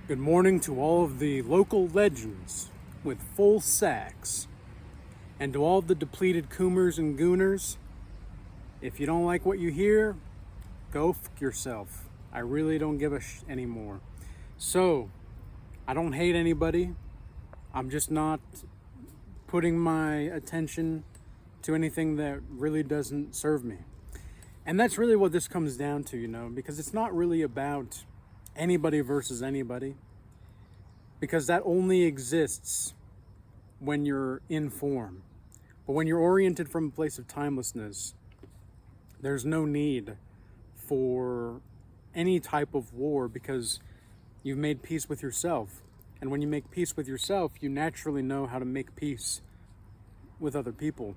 Good morning to all of the local legends with full sacks, and to all the depleted coomers and gooners. If you don't like what you hear, go f yourself. I really don't give a anymore. So, I don't hate anybody. I'm just not putting my attention to anything that really doesn't serve me. And that's really what this comes down to, because it's not really about anybody versus anybody, because that only exists when you're in form. But when you're oriented from a place of timelessness, there's no need for any type of war, because you've made peace with yourself. And when you make peace with yourself, you naturally know how to make peace with other people.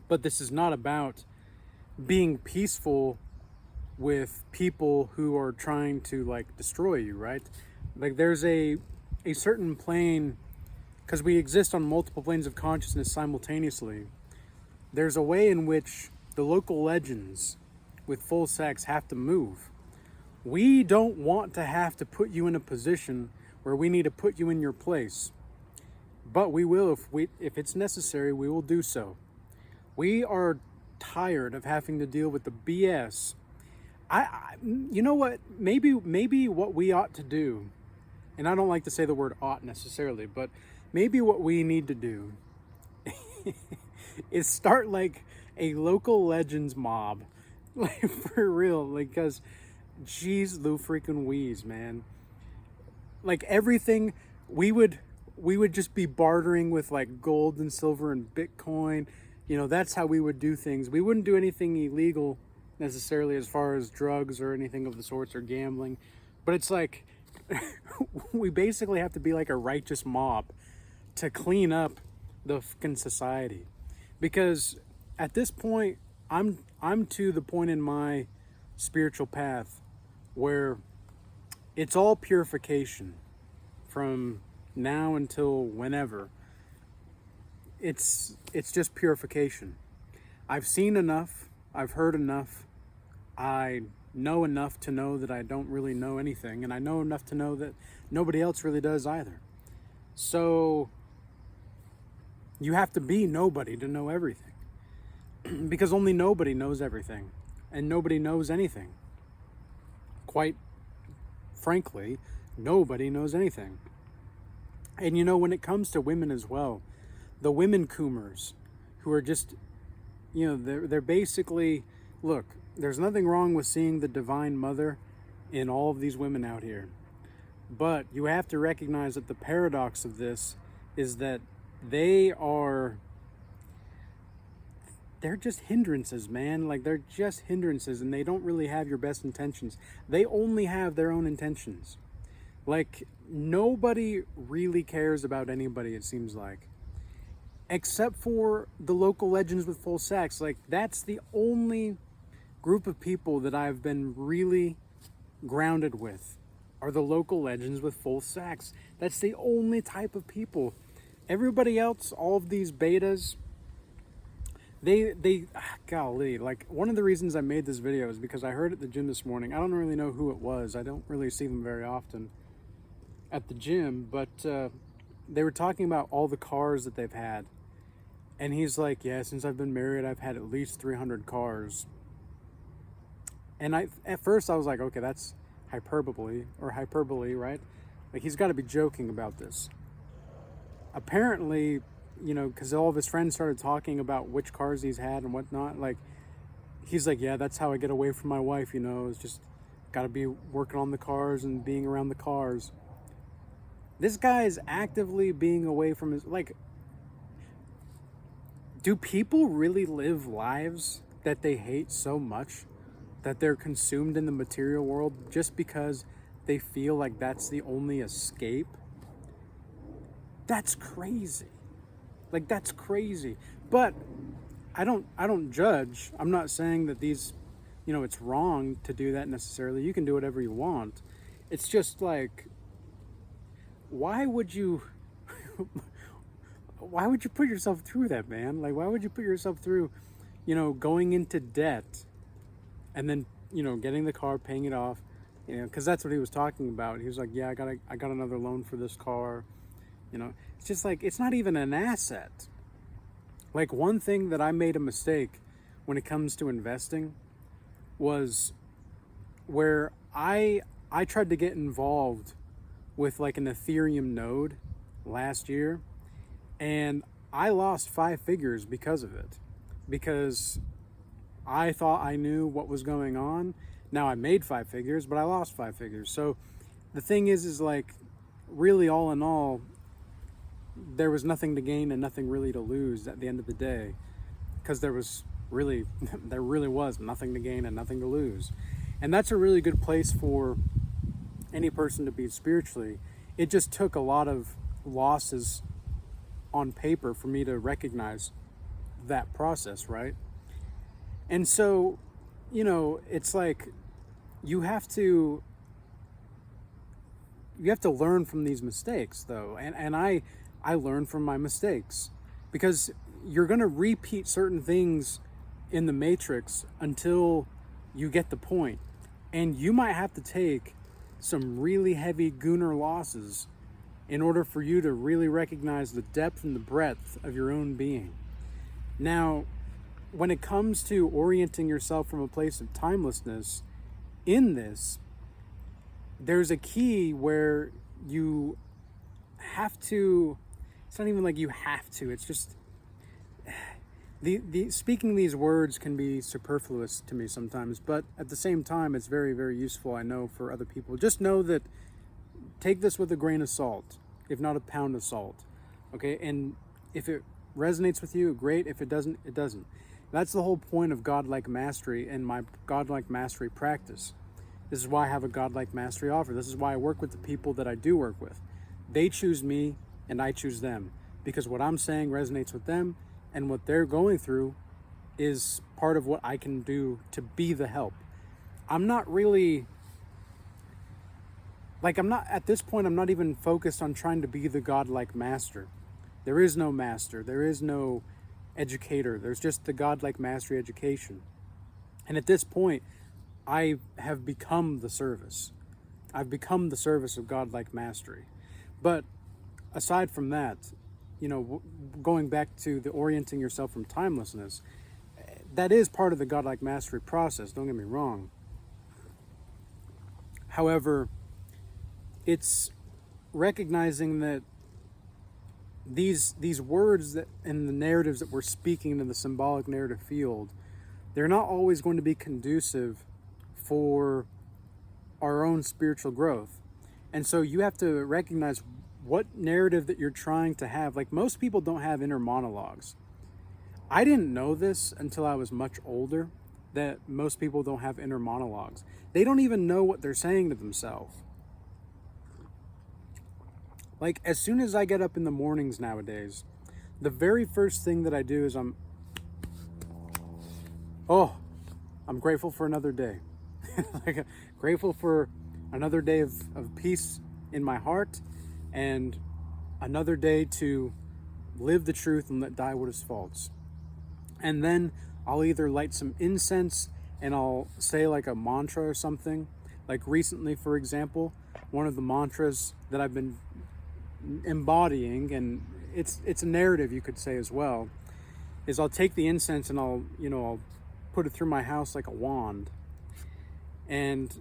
But this is not about being peaceful with people who are trying to destroy you, right? There's a certain plane, because we exist on multiple planes of consciousness simultaneously. There's a way in which the local legends with full sacks have to move. We don't want to have to put you in a position where we need to put you in your place, but we will. If it's necessary, we will do so. We are tired of having to deal with the BS. You know what? Maybe what we ought to do, and I don't like to say the word ought necessarily, but maybe what we need to do is start a local legends mob, for real, because geez, Lou freaking wheeze, man. Everything we would just be bartering with gold and silver and Bitcoin. That's how we would do things. We wouldn't do anything illegal necessarily as far as drugs or anything of the sorts, or gambling. But it's we basically have to be like a righteous mob to clean up the fucking society. Because at this point, I'm to the point in my spiritual path where it's all purification from now until whenever. It's just purification. I've seen enough. I've heard enough. I know enough to know that I don't really know anything, and I know enough to know that nobody else really does either. So you have to be nobody to know everything, because only nobody knows everything, and nobody knows anything. Quite frankly, nobody knows anything. And when it comes to women as well, the women coomers who are just, they're basically, look, there's nothing wrong with seeing the divine mother in all of these women out here. But you have to recognize that the paradox of this is that they're just hindrances, man. They're just hindrances, and they don't really have your best intentions. They only have their own intentions. Nobody really cares about anybody, it seems like. Except for the local legends with full sacks. That's the only group of people that I've been really grounded with, are the local legends with full sacks. That's the only type of people. Everybody else, all of these betas, golly, one of the reasons I made this video is because I heard at the gym this morning. I don't really know who it was. I don't really see them very often at the gym, but they were talking about all the cars that they've had. And he's like, yeah, since I've been married, I've had at least 300 cars. And at first I was like, okay, that's hyperbole, right? He's got to be joking about this. Apparently, because all of his friends started talking about which cars he's had and whatnot. He's like, yeah, that's how I get away from my wife, it's just got to be working on the cars and being around the cars. This guy is actively being away from his, do people really live lives that they hate so much that they're consumed in the material world just because they feel like that's the only escape? That's crazy. That's crazy. But I don't judge. I'm not saying that these, it's wrong to do that necessarily. You can do whatever you want. It's just why would you put yourself through that, man? Why would you put yourself through, going into debt and then, getting the car, paying it off, You know, because that's what he was talking about. He was like, yeah, I got another loan for this car. You know, it's just like, it's not even an asset. Like, one thing that I made a mistake when it comes to investing was where I tried to get involved with like an Ethereum node last year, and I lost 5 figures because of it, because I thought I knew what was going on. Now I made 5 figures, but I lost 5 figures. So the thing is like, really, all in all, there was nothing to gain and nothing really to lose at the end of the day, because there really was nothing to gain and nothing to lose. And that's a really good place for any person to be spiritually. It just took a lot of losses on paper for me to recognize that process, right? And so, you know, it's like you have to learn from these mistakes, though. And I learned from my mistakes, because you're going to repeat certain things in the matrix until you get the point. And you might have to take some really heavy Gooner losses in order for you to really recognize the depth and the breadth of your own being. Now, when it comes to orienting yourself from a place of timelessness in this, there's a key where you have to, it's not even like you have to, it's just, the speaking these words can be superfluous to me sometimes, but at the same time, it's very, very useful, I know, for other people. Just know that, take this with a grain of salt, if not a pound of salt, okay? And if it resonates with you, great. If it doesn't, it doesn't. That's the whole point of godlike mastery and my godlike mastery practice. This is why I have a godlike mastery offer. This is why I work with the people that I do work with. They choose me and I choose them, because what I'm saying resonates with them, and what they're going through is part of what I can do to be the help. I'm not really, like, at this point, I'm not even focused on trying to be the godlike master. There is no master. There is no educator. There's just the godlike mastery education. And at this point, I have become the service. I've become the service of godlike mastery. But aside from that, you know, going back to the orienting yourself from timelessness, that is part of the godlike mastery process, don't get me wrong. However, it's recognizing that these words that and the narratives that we're speaking in the symbolic narrative field, they're not always going to be conducive for our own spiritual growth. And so you have to recognize what narrative that you're trying to have. Like, most people don't have inner monologues. I didn't know this until I was much older, that most people don't have inner monologues. They don't even know what they're saying to themselves. Like, as soon as I get up in the mornings nowadays, the very first thing that I do is I'm grateful for another day. Like, grateful for another day of peace in my heart, and another day to live the truth and let die what is false. And then I'll either light some incense and I'll say like a mantra or something. Like recently, for example, one of the mantras that I've been embodying, and it's a narrative you could say as well, is I'll take the incense and I'll put it through my house like a wand. And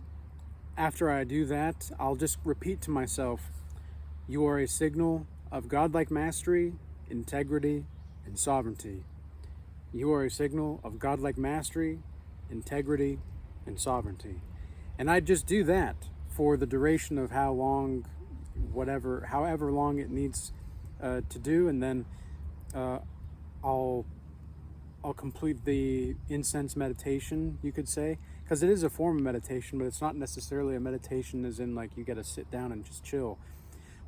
after I do that, I'll just repeat to myself, you are a signal of godlike mastery, integrity, and sovereignty. You are a signal of godlike mastery, integrity, and sovereignty. And I just do that for the duration of however long it needs to do, and then I'll complete the incense meditation, you could say, because it is a form of meditation, but it's not necessarily a meditation as in like you got to sit down and just chill.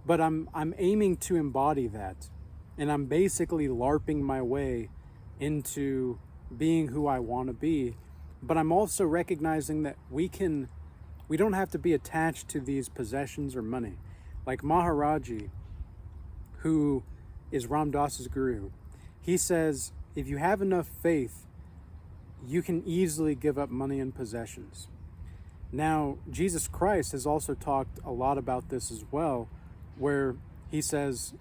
But I'm aiming to embody that, and I'm basically LARPing my way into being who I want to be. But I'm also recognizing that we don't have to be attached to these possessions or money. Like Maharaji, who is Ram Dass's guru, he says, if you have enough faith, you can easily give up money and possessions. Now, Jesus Christ has also talked a lot about this as well, where he says,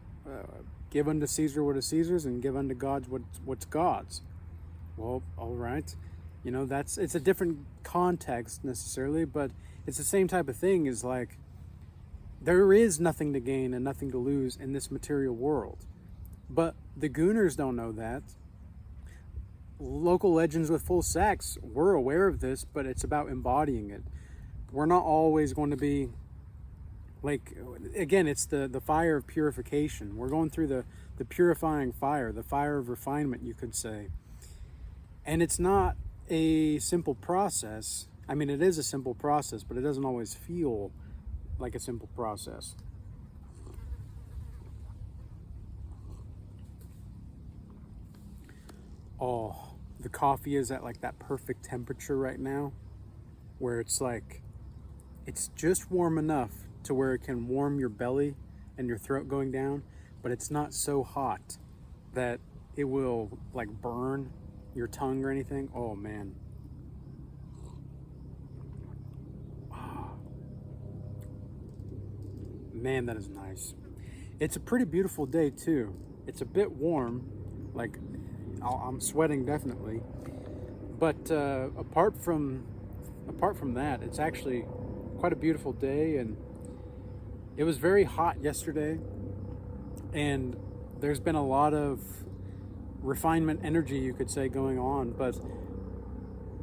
give unto Caesar what is Caesar's and give unto God what's God's. Well, all right. You know, it's a different context necessarily, but it's the same type of thing. Is like, there is nothing to gain and nothing to lose in this material world. But the Gooners don't know that. Local legends with full sacks, we're aware of this, but it's about embodying it. We're not always going to be like, again, it's the fire of purification. We're going through the purifying fire, the fire of refinement, you could say. And it's not a simple process. I mean, it is a simple process, but it doesn't always feel like a simple process. Oh, the coffee is at like that perfect temperature right now, where it's like, it's just warm enough to where it can warm your belly and your throat going down, but it's not so hot that it will like burn your tongue or anything. Oh man. Man, that is nice. It's a pretty beautiful day too. It's a bit warm, like I'm sweating definitely, but apart from that, it's actually quite a beautiful day. And it was very hot yesterday, and there's been a lot of refinement energy, you could say, going on, but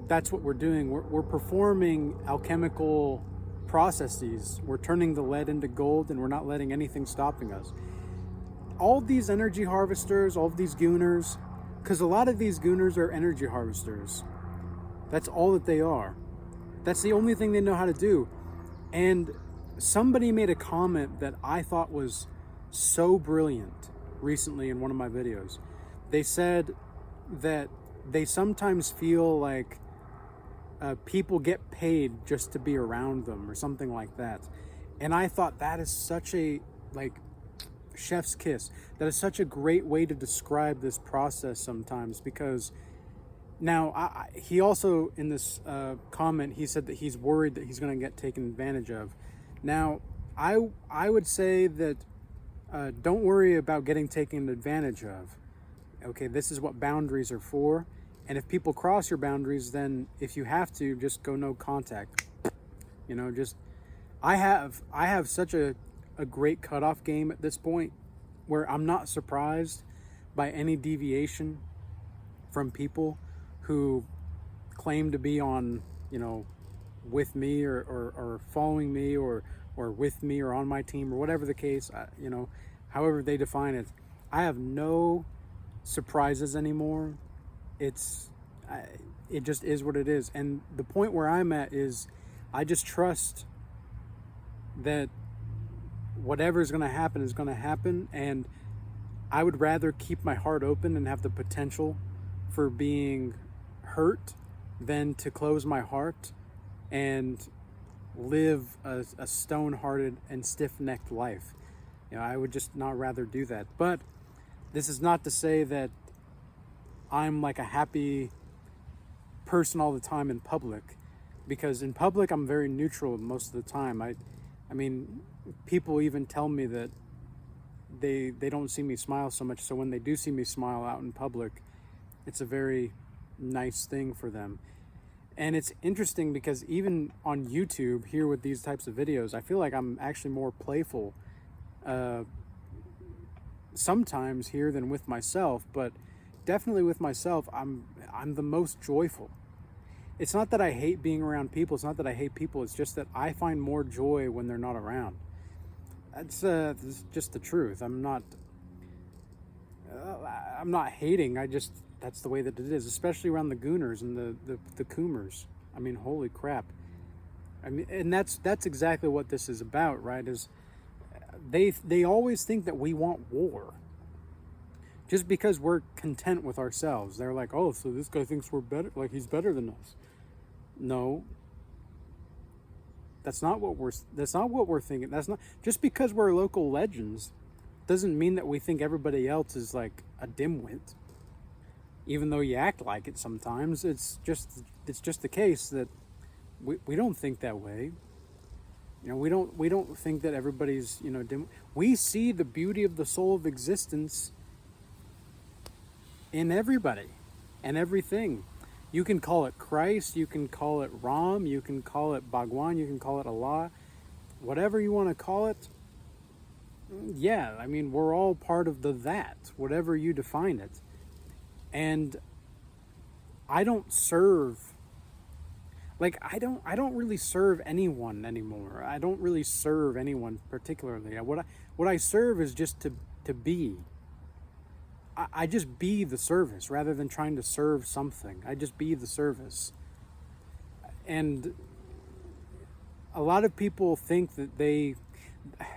that's what we're doing. We're performing alchemical processes. We're turning the lead into gold, and we're not letting anything stopping us. All these energy harvesters, all of these Gooners, because a lot of these Gooners are energy harvesters. That's all that they are. That's the only thing they know how to do. And somebody made a comment that I thought was so brilliant recently in one of my videos. They said that they sometimes feel like people get paid just to be around them or something like that. And I thought that is such a, like, chef's kiss. That is such a great way to describe this process sometimes, because now he also, in this comment, he said that he's worried that he's going to get taken advantage of. Now, I would say that don't worry about getting taken advantage of. Okay, this is what boundaries are for. And if people cross your boundaries, then if you have to, just go no contact. You know, just I have such a great cutoff game at this point, where I'm not surprised by any deviation from people who claim to be on, you know, with me or following me or with me or on my team or whatever the case, you know, however they define it. I have no surprises anymore. It just is what it is. And the point where I'm at is I just trust that whatever is going to happen is going to happen. And I would rather keep my heart open and have the potential for being hurt than to close my heart and live a stone-hearted and stiff-necked life. You know, I would just not rather do that. But this is not to say that I'm like a happy person all the time in public, because in public I'm very neutral most of the time. I mean, people even tell me that they don't see me smile so much, so when they do see me smile out in public, it's a very nice thing for them. And it's interesting because even on YouTube here with these types of videos, I feel like I'm actually more playful sometimes here than with myself, but definitely with myself, I'm the most joyful. It's not that I hate being around people. It's not that I hate people. It's just that I find more joy when they're not around. That's just the truth. I'm not hating. That's the way that it is, especially around the Gooners and the Coomers. I mean, holy crap. I mean, and that's exactly what this is about, right? Is they always think that we want war. Just because we're content with ourselves. They're like, oh, so this guy thinks we're better, like he's better than us. No. That's not what we're thinking. That's not, just because we're local legends doesn't mean that we think everybody else is like a dimwit. Even though you act like it sometimes, it's just the case that we don't think that way. We don't think that everybody's, dim. We see the beauty of the soul of existence in everybody and everything. You can call it Christ, you can call it Ram, you can call it Bhagwan, you can call it Allah, whatever you want to call it. Yeah, I mean, we're all part of that, whatever you define it. And I don't serve, I don't really serve anyone anymore. I don't really serve anyone particularly. What I serve is just to be. I just be the service rather than trying to serve something. I just be the service. And a lot of people think that they,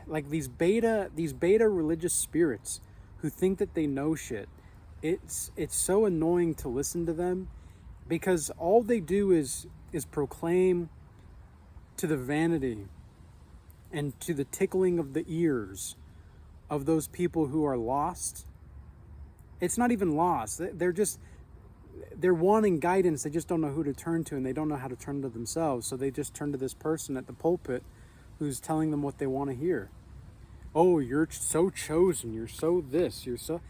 like these beta religious spirits who think that they know shit. It's so annoying to listen to them, because all they do is proclaim to the vanity and to the tickling of the ears of those people who are lost. It's not even lost. They're wanting guidance. They just don't know who to turn to, and they don't know how to turn to themselves. So they just turn to this person at the pulpit who's telling them what they want to hear. Oh, you're so chosen. You're so this. You're so...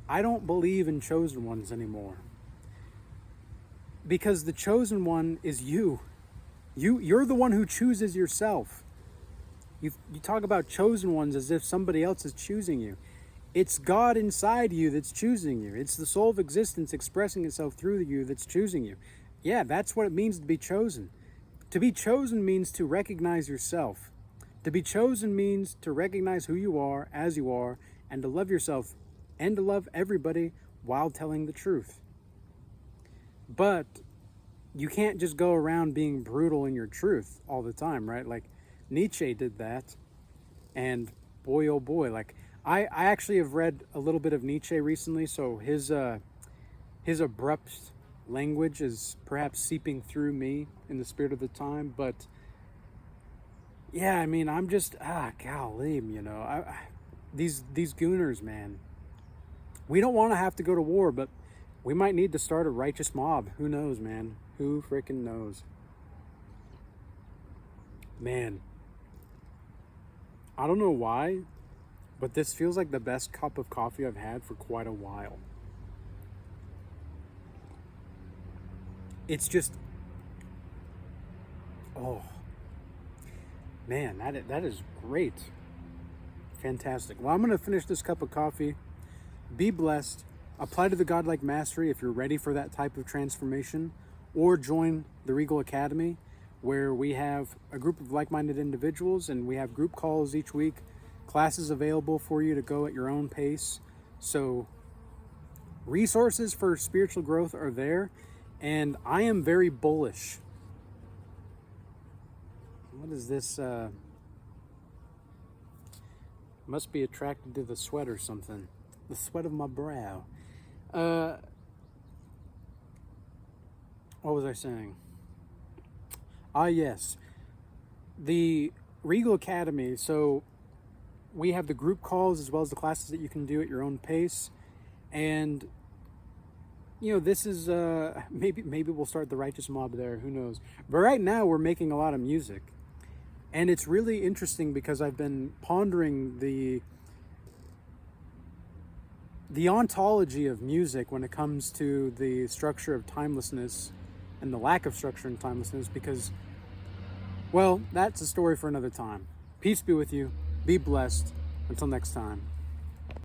I don't believe in chosen ones anymore. Because the chosen one is you. You're the one who chooses yourself. You talk about chosen ones as if somebody else is choosing you. It's God inside you that's choosing you. It's the soul of existence expressing itself through you that's choosing you. Yeah, that's what it means to be chosen. To be chosen means to recognize yourself. To be chosen means to recognize who you are as you are, and to love yourself and to love everybody while telling the truth. But you can't just go around being brutal in your truth all the time, right? Like Nietzsche did that, and boy, oh boy, I actually have read a little bit of Nietzsche recently, so his abrupt language is perhaps seeping through me in the spirit of the time. But yeah, I mean, I'm just golly, these Gooners, man. We don't want to have to go to war, but we might need to start a righteous mob. Who knows, man? Who freaking knows? Man, I don't know why, but this feels like the best cup of coffee I've had for quite a while. It's just, oh, man, that is great. Fantastic. Well, I'm going to finish this cup of coffee. Be blessed. Apply to the Godlike Mastery if you're ready for that type of transformation, or join the Regal Academy, where we have a group of like-minded individuals and we have group calls each week. Classes available for you to go at your own pace. So resources for spiritual growth are there, and I am very bullish. What is this? Must be attracted to the sweat or something. The sweat of my brow. What was I saying? Yes. The Regal Academy. So we have the group calls as well as the classes that you can do at your own pace. And, this is, maybe we'll start the righteous mob there. Who knows? But right now we're making a lot of music. And it's really interesting because I've been pondering the ontology of music when it comes to the structure of timelessness and the lack of structure and timelessness, because, well, that's a story for another time. Peace be with you. Be blessed. Until next time.